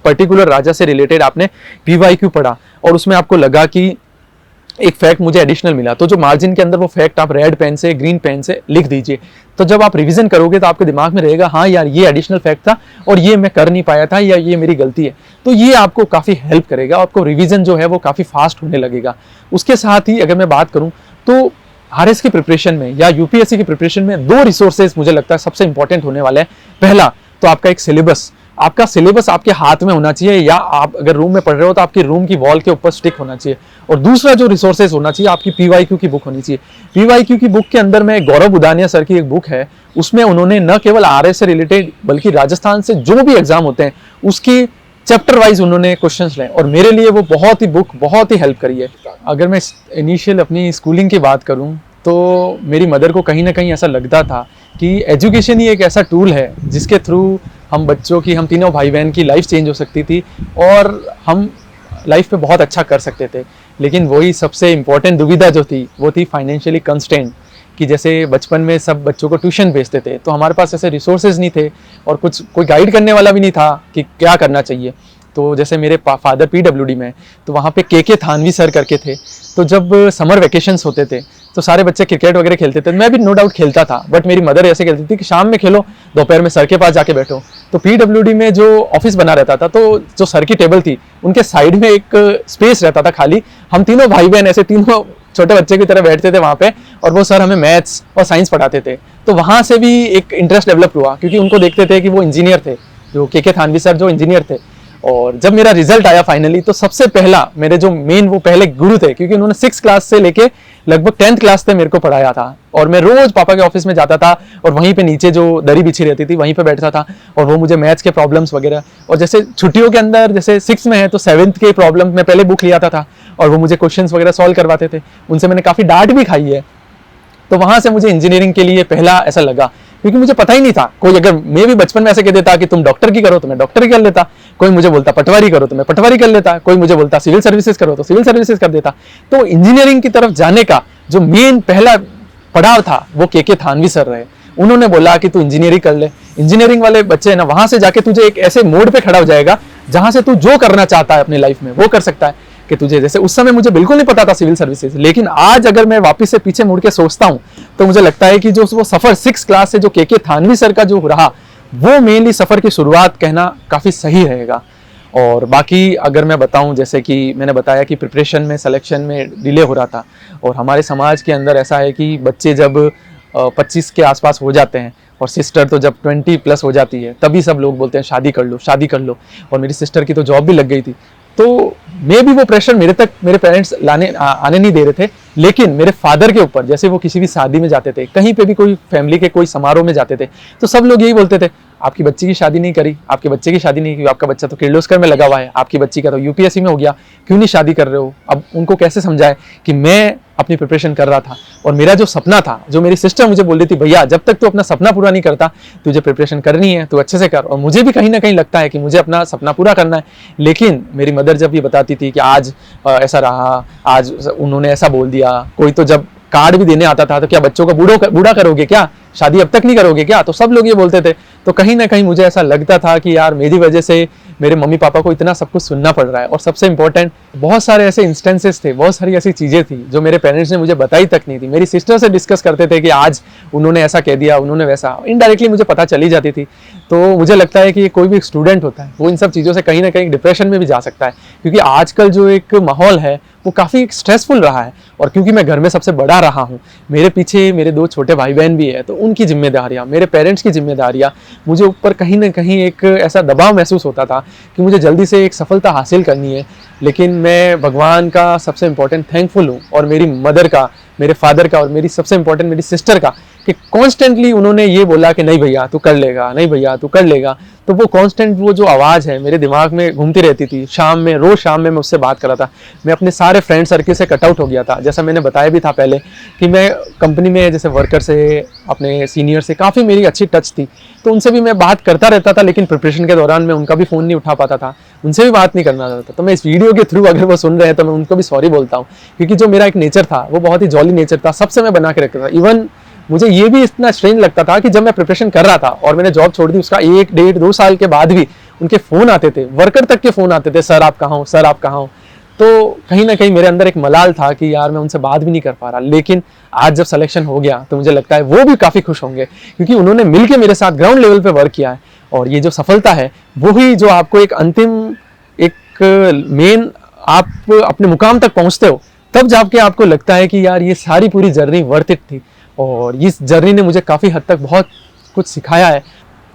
Speaker 8: पर्टिकुलर राजा से रिलेटेड आपने PYQ पढ़ा और उसमें आपको लगा कि एक फैक्ट मुझे एडिशनल मिला, तो जो मार्जिन के अंदर वो फैक्ट आप रेड पेन से, ग्रीन पेन से लिख दीजिए। तो जब आप रिवीजन करोगे तो आपके दिमाग में रहेगा हाँ यार ये एडिशनल फैक्ट था और ये मैं कर नहीं पाया था या ये मेरी गलती है। तो ये आपको काफ़ी हेल्प करेगा, आपको रिवीजन जो है वो काफ़ी फास्ट होने लगेगा। उसके साथ ही अगर मैं बात करूँ तो आरएस की प्रिपरेशन में या यूपीएससी की प्रिपरेशन में 2 रिसोर्सेज मुझे लगता है सबसे इंपॉर्टेंट होने वाले हैं। पहला तो आपका एक सिलेबस, आपका सिलेबस आपके हाथ में होना चाहिए, या आप अगर रूम में पढ़ रहे हो तो आपकी रूम की वॉल के ऊपर स्टिक होना चाहिए। और दूसरा जो रिसोर्सेज होना चाहिए आपकी PYQ की बुक होनी चाहिए। PYQ की बुक के अंदर में गौरव बुदानिया सर की एक बुक है, उसमें उन्होंने न केवल आरएस से रिलेटेड बल्कि राजस्थान से जो भी एग्जाम होते हैं उसकी चैप्टर वाइज उन्होंने क्वेश्चंस लें, और मेरे लिए वो बहुत ही हेल्प करी है। अगर मैं इनिशियल अपनी स्कूलिंग की बात करूं तो मेरी मदर को कहीं ना कहीं ऐसा लगता था कि एजुकेशन ही एक ऐसा टूल है जिसके थ्रू हम बच्चों की, हम तीनों भाई बहन की लाइफ चेंज हो सकती थी और हम लाइफ में बहुत अच्छा कर सकते थे। लेकिन वही सबसे इम्पोर्टेंट दुविधा जो थी वो थी फाइनेंशियली कंस्ट्रेंट, कि जैसे बचपन में सब बच्चों को ट्यूशन भेजते थे तो हमारे पास ऐसे रिसोर्सेज नहीं थे और कोई गाइड करने वाला भी नहीं था कि क्या करना चाहिए। तो जैसे मेरे फादर PWD में, तो वहाँ पे के थानवी सर करके थे। तो जब समर वेकेशंस होते थे तो सारे बच्चे क्रिकेट वगैरह खेलते थे, मैं भी नो डाउट खेलता था, बट मेरी मदर ऐसे कहती थी कि शाम में खेलो, दोपहर में सर के पास जाके बैठो। तो PWD में जो ऑफिस बना रहता था, तो जो सर की टेबल थी उनके साइड में एक स्पेस रहता था खाली, हम तीनों भाई बहन ऐसे तीनों छोटे बच्चे की तरह बैठते थे वहाँ पे, और वो सर हमें मैथ्स और साइंस पढ़ाते थे। तो वहाँ से भी एक इंटरेस्ट डेवलप हुआ, क्योंकि उनको देखते थे कि वो इंजीनियर थे, जो के थानवी सर जो इंजीनियर थे। और जब मेरा रिजल्ट आया फाइनली, तो सबसे पहला मेरे जो मेन वो पहले गुरु थे, क्योंकि उन्होंने 6 क्लास से लेके लगभग 10th क्लास तक मेरे को पढ़ाया था। और मैं रोज पापा के ऑफिस में जाता था और वहीं पे नीचे जो दरी बिछी रहती थी वहीं पे बैठता था, और वो मुझे मैथ्स के प्रॉब्लम्स वगैरह, और जैसे छुट्टियों के अंदर जैसे 6 में है तो 7th के प्रॉब्लम मैं पहले बुक ले आता था और वो मुझे क्वेश्चंस वगैरह सॉल्व करवाते थे। उनसे मैंने काफ़ी डांट भी खाई है। तो वहाँ से मुझे इंजीनियरिंग के लिए पहला ऐसा लगा, क्योंकि मुझे पता ही नहीं था। कोई अगर मैं भी बचपन में ऐसे कह देता कि तुम डॉक्टर की करो तो मैं डॉक्टर की कर लेता, कोई मुझे बोलता पटवारी करो तो मैं पटवारी कर लेता, कोई मुझे बोलता सिविल सर्विसेज करो तो सिविल सर्विसेज कर देता। तो इंजीनियरिंग की तरफ जाने का जो मेन पहला पड़ाव था वो के थानवी सर रहे। उन्होंने बोला कि तू इंजीनियरिंग कर ले, इंजीनियरिंग वाले बच्चे ना वहां से जाके तुझे एक ऐसे मोड पे खड़ा हो जाएगा जहां से तू जो करना चाहता है अपनी लाइफ में वो कर सकता है। कि तुझे जैसे उस समय मुझे बिल्कुल नहीं पता था सिविल सर्विसेज, लेकिन आज अगर मैं वापस से पीछे मुड़ के सोचता हूँ तो मुझे लगता है कि जो वो सफर 6 क्लास से जो के थानवी सर का जो रहा, वो मेनली सफर की शुरुआत कहना काफी सही रहेगा। और बाकी अगर मैं बताऊं, जैसे कि मैंने बताया कि प्रिपरेशन में सिलेक्शन में डिले हो रहा था, और हमारे समाज के अंदर ऐसा है कि बच्चे जब 25 के आसपास हो जाते हैं और सिस्टर तो जब 20 प्लस हो जाती है तभी सब लोग बोलते हैं शादी कर लो शादी कर लो। और मेरी सिस्टर की तो जॉब भी लग गई थी, तो मे भी वो प्रेशर मेरे तक मेरे पेरेंट्स आने नहीं दे रहे थे। लेकिन मेरे फादर के ऊपर, जैसे वो किसी भी शादी में जाते थे, कहीं पे भी कोई फैमिली के कोई समारोह में जाते थे, तो सब लोग यही बोलते थे आपकी बच्ची की शादी नहीं करी, आपके बच्चे की शादी नहीं की, आपका बच्चा तो किर्लोस्कर में लगा हुआ है, आपकी बच्ची का तो UPSC में हो गया, क्यों नहीं शादी कर रहे हो। अब उनको कैसे समझाए कि मैं अपनी प्रिपरेशन कर रहा था और मेरा जो सपना था, जो मेरी सिस्टर मुझे बोल रही थी भैया जब तक तू अपना सपना पूरा नहीं करता तुझे प्रिपरेशन करनी है, तू अच्छे से कर। और मुझे भी कहीं ना कहीं लगता है कि मुझे अपना सपना पूरा करना है। लेकिन मेरी मदर जब ये बताती थी कि आज ऐसा रहा, आज उन्होंने ऐसा बोल दिया, कोई तो जब कार्ड भी देने आता था तो क्या बच्चों का बूढ़ा करोगे क्या, शादी अब तक नहीं करोगे क्या, तो सब लोग ये बोलते थे। तो कहीं ना कहीं मुझे ऐसा लगता था कि यार मेरी वजह से मेरे मम्मी पापा को इतना सब कुछ सुनना पड़ रहा है। और सबसे इंपॉर्टेंट, बहुत सारे ऐसे इंस्टेंसेस थे, बहुत सारी ऐसी चीज़ें थी जो मेरे पेरेंट्स ने मुझे बताई तक नहीं थी। मेरी सिस्टर से डिस्कस करते थे कि आज उन्होंने ऐसा कह दिया, उन्होंने वैसा, इनडायरेक्टली मुझे पता चली जाती थी। तो मुझे लगता है कि कोई भी स्टूडेंट होता है वो इन सब चीज़ों से कहीं ना कहीं डिप्रेशन में भी जा सकता है, क्योंकि आजकल जो एक माहौल है वो काफ़ी स्ट्रेसफुल रहा है। और क्योंकि मैं घर में सबसे बड़ा रहा हूँ, मेरे पीछे मेरे 2 छोटे भाई बहन भी है, तो उनकी जिम्मेदारियाँ, मेरे पेरेंट्स की जिम्मेदारियाँ, मुझे ऊपर कहीं ना कहीं एक ऐसा दबाव महसूस होता था कि मुझे जल्दी से एक सफलता हासिल करनी है। लेकिन मैं भगवान का सबसे इम्पोर्टेंट थैंकफुल हूँ, और मेरी मदर का, मेरे फादर का, और मेरी सबसे इम्पोर्टेंट मेरी सिस्टर का, कि कॉन्स्टेंटली उन्होंने ये बोला कि नहीं भैया तू कर लेगा, नहीं भैया तू कर लेगा। तो वो कॉन्स्टेंट वो जो आवाज़ है मेरे दिमाग में घूमती रहती थी। शाम में, रोज़ शाम में मैं उससे बात कर रहा था। मैं अपने सारे फ्रेंड सर्किल से कट आउट हो गया था। जैसा मैंने बताया भी था पहले कि मैं कंपनी में जैसे वर्कर से, अपने सीनियर से काफ़ी मेरी अच्छी टच थी, तो उनसे भी मैं बात करता रहता था। लेकिन प्रिपरेशन के दौरान मैं उनका भी फ़ोन नहीं उठा पाता था, उनसे भी बात नहीं करना चाहता। तो मैं इस वीडियो के थ्रू अगर वो सुन रहे हैं तो मैं उनको भी सॉरी बोलता हूँ, क्योंकि जो मेरा एक नेचर था वो बहुत ही जॉली नेचर था, सबसे मैं बना के रखता था। इवन मुझे ये भी इतना स्ट्रेंज लगता था कि जब मैं प्रिपरेशन कर रहा था और मैंने जॉब छोड़ दी, उसका 1, 1.5, 2 साल के बाद भी उनके फ़ोन आते थे, वर्कर तक के फ़ोन आते थे, सर आप कहाँ हो, सर आप कहाँ हो। तो कहीं ना कहीं मेरे अंदर एक मलाल था कि यार मैं उनसे बात भी नहीं कर पा रहा। लेकिन आज जब सिलेक्शन हो गया तो मुझे लगता है वो भी काफ़ी खुश होंगे, क्योंकि उन्होंने मिलकर मेरे साथ ग्राउंड लेवल पे वर्क किया है। और ये जो सफलता है वही जो आपको एक अंतिम, एक मेन, आप अपने मुकाम तक पहुँचते हो, तब जाके आपको लगता है कि यार ये सारी पूरी जर्नी वर्थ इट थी। और इस जर्नी ने मुझे काफ़ी हद तक बहुत कुछ सिखाया है।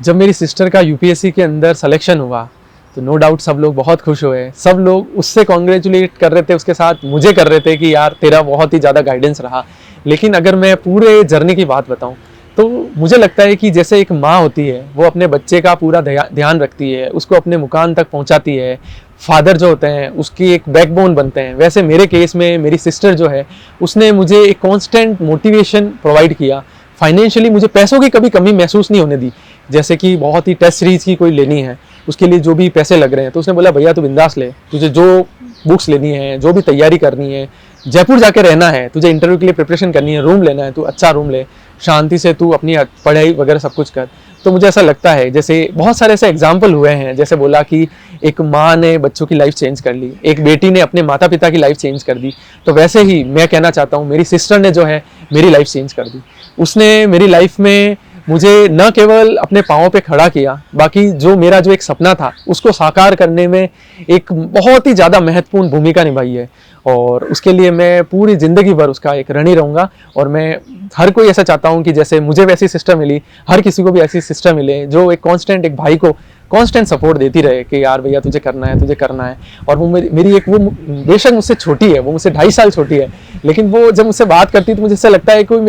Speaker 8: जब मेरी सिस्टर का UPSC के अंदर सिलेक्शन हुआ तो नो डाउट सब लोग बहुत खुश हुए, सब लोग उससे कॉन्ग्रेचुलेट कर रहे थे, उसके साथ मुझे कर रहे थे कि यार तेरा बहुत ही ज़्यादा गाइडेंस रहा। लेकिन अगर मैं पूरे जर्नी की बात बताऊं तो मुझे लगता है कि जैसे एक माँ होती है वो अपने बच्चे का पूरा ध्यान रखती है, उसको अपने मुकाम तक पहुंचाती है, फादर जो होते हैं उसकी एक बैकबोन बनते हैं, वैसे मेरे केस में मेरी सिस्टर जो है उसने मुझे एक कांस्टेंट मोटिवेशन प्रोवाइड किया। फाइनेंशियली मुझे पैसों की कभी कमी महसूस नहीं होने दी। जैसे कि बहुत ही टेस्ट सीरीज की कोई लेनी है, उसके लिए जो भी पैसे लग रहे हैं, तो उसने बोला भैया तू बिंदास ले, तुझे जो बुक्स लेनी है, जो भी तैयारी करनी है, जयपुर जाके रहना है, तुझे इंटरव्यू के लिए प्रिपरेशन करनी है, रूम लेना है, तू अच्छा रूम ले, शांति से तू अपनी पढ़ाई वगैरह सब कुछ कर। तो मुझे ऐसा लगता है, जैसे बहुत सारे ऐसे एग्जाम्पल हुए हैं, जैसे बोला कि एक माँ ने बच्चों की लाइफ चेंज कर ली, एक बेटी ने अपने माता पिता की लाइफ चेंज कर दी, तो वैसे ही मैं कहना चाहता हूँ मेरी सिस्टर ने जो है मेरी लाइफ चेंज कर दी। उसने मेरी लाइफ में मुझे न केवल अपने पाँव पे खड़ा किया, बाकी जो मेरा जो एक सपना था उसको साकार करने में एक बहुत ही ज़्यादा महत्वपूर्ण भूमिका निभाई है, और उसके लिए मैं पूरी ज़िंदगी भर उसका एक ऋणी रहूँगा। और मैं हर कोई ऐसा चाहता हूँ कि जैसे मुझे वैसी सिस्टर मिली, हर किसी को भी ऐसी सिस्टर मिले जो एक कांस्टेंट एक भाई को कांस्टेंट सपोर्ट देती रहे कि यार भैया तुझे करना है, तुझे करना है। और वो मेरी एक, वो बेशक मुझसे छोटी है, वो मुझसे 2.5 साल छोटी है, लेकिन वो जब मुझसे बात करती है तो मुझे ऐसा लगता है कोई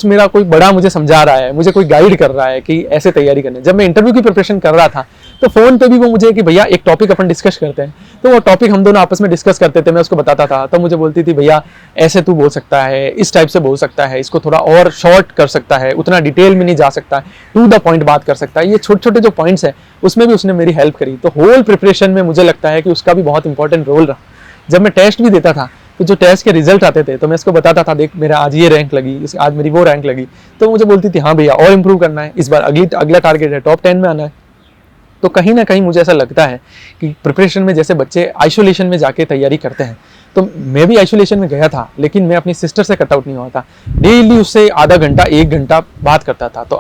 Speaker 8: मेरा कोई बड़ा मुझे समझा रहा है, मुझे कोई गाइड कर रहा है कि ऐसे तैयारी करनी। जब मैं इंटरव्यू की प्रिपरेशन कर रहा था तो फ़ोन पे भी वो मुझे कि भैया एक टॉपिक अपन डिस्कस करते हैं, तो वो टॉपिक हम दोनों आपस में डिस्कस करते थे, मैं उसको बताता था, तो मुझे बोलती थी भैया ऐसे तू बोल सकता है, इस टाइप से बोल सकता है, इसको थोड़ा और शॉर्ट कर सकता है, उतना डिटेल में नहीं जा सकता, टू द पॉइंट बात कर सकता है। ये छोटे छोटे जो पॉइंट्स हैं उसमें भी उसने मेरी हेल्प करी। तो होल प्रिपरेशन में मुझे लगता है कि उसका भी बहुत इंपॉर्टेंट रोल रहा। जब मैं टेस्ट भी देता था तो जो टेस्ट के रिजल्ट आते थे तो मैं इसको बताता था, देख मेरा आज ये रैंक लगी, आज मेरी वो रैंक लगी, तो मुझे बोलती थी हाँ भैया और इम्प्रूव करना है, इस बार अगला टारगेट है टॉप 10 में आना है। तो कहीं ना कहीं मुझे ऐसा लगता है कि प्रिपरेशन में जैसे बच्चे आइसोलेशन में जाके तैयारी करते हैं, तो मैं भी आइसोलेशन में गया था, लेकिन मैं अपनी सिस्टर से कट आउट नहीं हुआ था, डेली उससे आधा घंटा 1 घंटा बात करता था। तो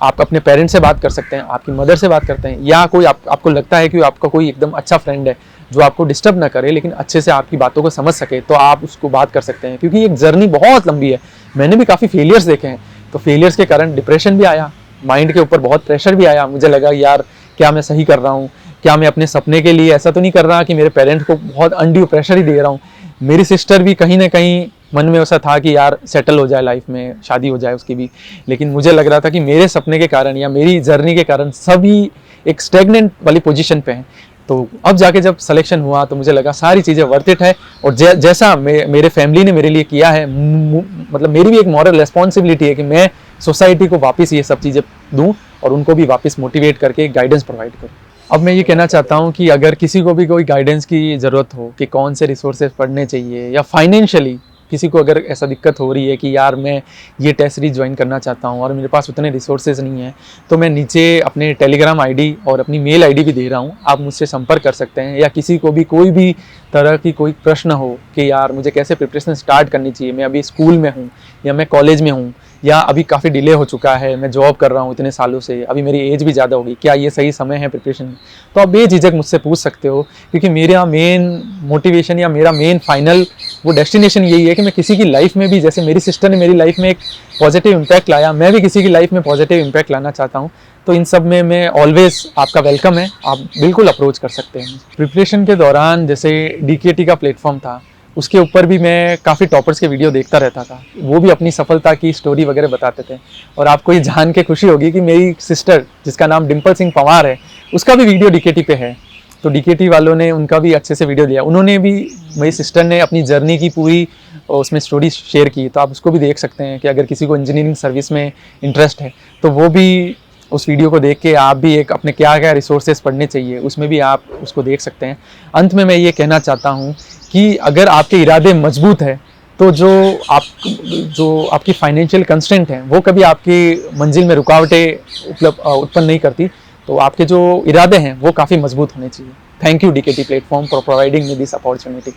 Speaker 8: आप अपने पेरेंट्स से बात कर सकते हैं, आपकी मदर से बात करते हैं, या कोई आपको लगता है कि आपका कोई एकदम अच्छा फ्रेंड है जो आपको डिस्टर्ब ना करे लेकिन अच्छे से आपकी बातों को समझ सके, तो आप उसको बात कर सकते हैं। क्योंकि एक जर्नी बहुत लंबी है, मैंने भी काफ़ी फेलियर्स देखे हैं, तो फेलियर्स के कारण डिप्रेशन भी आया, माइंड के ऊपर बहुत प्रेशर भी आया। मुझे लगा यार क्या मैं सही कर रहा हूँ, क्या मैं अपने सपने के लिए ऐसा तो नहीं कर रहा कि मेरे पेरेंट्स को बहुत अनड्यू प्रेशर ही दे रहा हूँ। मेरी सिस्टर भी कहीं ना कहीं मन में ऐसा था कि यार सेटल हो जाए लाइफ में, शादी हो जाए उसकी भी, लेकिन मुझे लग रहा था कि मेरे सपने के कारण या मेरी जर्नी के कारण सभी एक स्टेगनेंट वाली पोजीशन पे हैं। तो अब जाके जब सिलेक्शन हुआ तो मुझे लगा सारी चीज़ें वर्थ इट है, और जैसा मेरे फैमिली ने मेरे लिए किया है, मतलब मेरी भी एक मॉरल रिस्पॉन्सिबिलिटी है कि मैं सोसाइटी को वापस ये सब चीज़ें दूँ और उनको भी वापस मोटिवेट करके गाइडेंस प्रोवाइड करूँ। अब मैं ये कहना चाहता हूँ कि अगर किसी को भी कोई गाइडेंस की ज़रूरत हो कि कौन से रिसोर्सेज पढ़ने चाहिए, या फाइनेंशियली किसी को अगर ऐसा दिक्कत हो रही है कि यार मैं ये टेस्ट सीरीज ज्वाइन करना चाहता हूँ और मेरे पास उतने रिसोर्सेज नहीं है, तो मैं नीचे अपने टेलीग्राम आईडी और अपनी मेल आईडी भी दे रहा हूँ, आप मुझसे संपर्क कर सकते हैं। या किसी को भी कोई भी तरह की कोई प्रश्न हो कि यार मुझे कैसे प्रिपरेशन स्टार्ट करनी चाहिए, मैं अभी स्कूल में हूँ या मैं कॉलेज में हूँ, या अभी काफ़ी डिले हो चुका है, मैं जॉब कर रहा हूँ इतने सालों से, अभी मेरी एज भी ज़्यादा होगी, क्या ये सही समय है प्रिपरेशन में, तो आप बेझिझक मुझसे पूछ सकते हो। क्योंकि मेरा मेन मोटिवेशन या मेरा मेन फाइनल वो डेस्टिनेशन यही है कि मैं किसी की लाइफ में भी, जैसे मेरी सिस्टर ने मेरी लाइफ में एक पॉजिटिव इम्पैक्ट लाया, मैं भी किसी की लाइफ में पॉजिटिव इम्पैक्ट लाना चाहता हूँ। तो इन सब में मैं ऑलवेज आपका वेलकम है, आप बिल्कुल अप्रोच कर सकते हैं। प्रिपरेशन के दौरान जैसे DKT का प्लेटफॉर्म था, उसके ऊपर भी मैं काफ़ी टॉपर्स के वीडियो देखता रहता था, वो भी अपनी सफलता की स्टोरी वगैरह बताते थे। और आपको ये जान के खुशी होगी कि मेरी सिस्टर जिसका नाम डिम्पल सिंह पंवार है, उसका भी वीडियो DKT पे है। तो DKT वालों ने उनका भी अच्छे से वीडियो दिया, उन्होंने भी, मेरी सिस्टर ने अपनी जर्नी की पूरी उसमें स्टोरी शेयर की, तो आप उसको भी देख सकते हैं कि अगर किसी को इंजीनियरिंग सर्विस में इंटरेस्ट है तो वो भी उस वीडियो को देख के आप भी एक अपने क्या क्या रिसोर्सेज पढ़ने चाहिए उसमें भी आप उसको देख सकते हैं। अंत में मैं ये कहना चाहता हूँ कि अगर आपके इरादे मजबूत है तो जो आपकी फाइनेंशियल कंस्ट्रेंट है वो कभी आपकी मंजिल में रुकावटें उत्पन्न नहीं करती। तो आपके जो इरादे हैं वो काफ़ी मजबूत होने चाहिए। Thank you DKT platform for providing me this opportunity.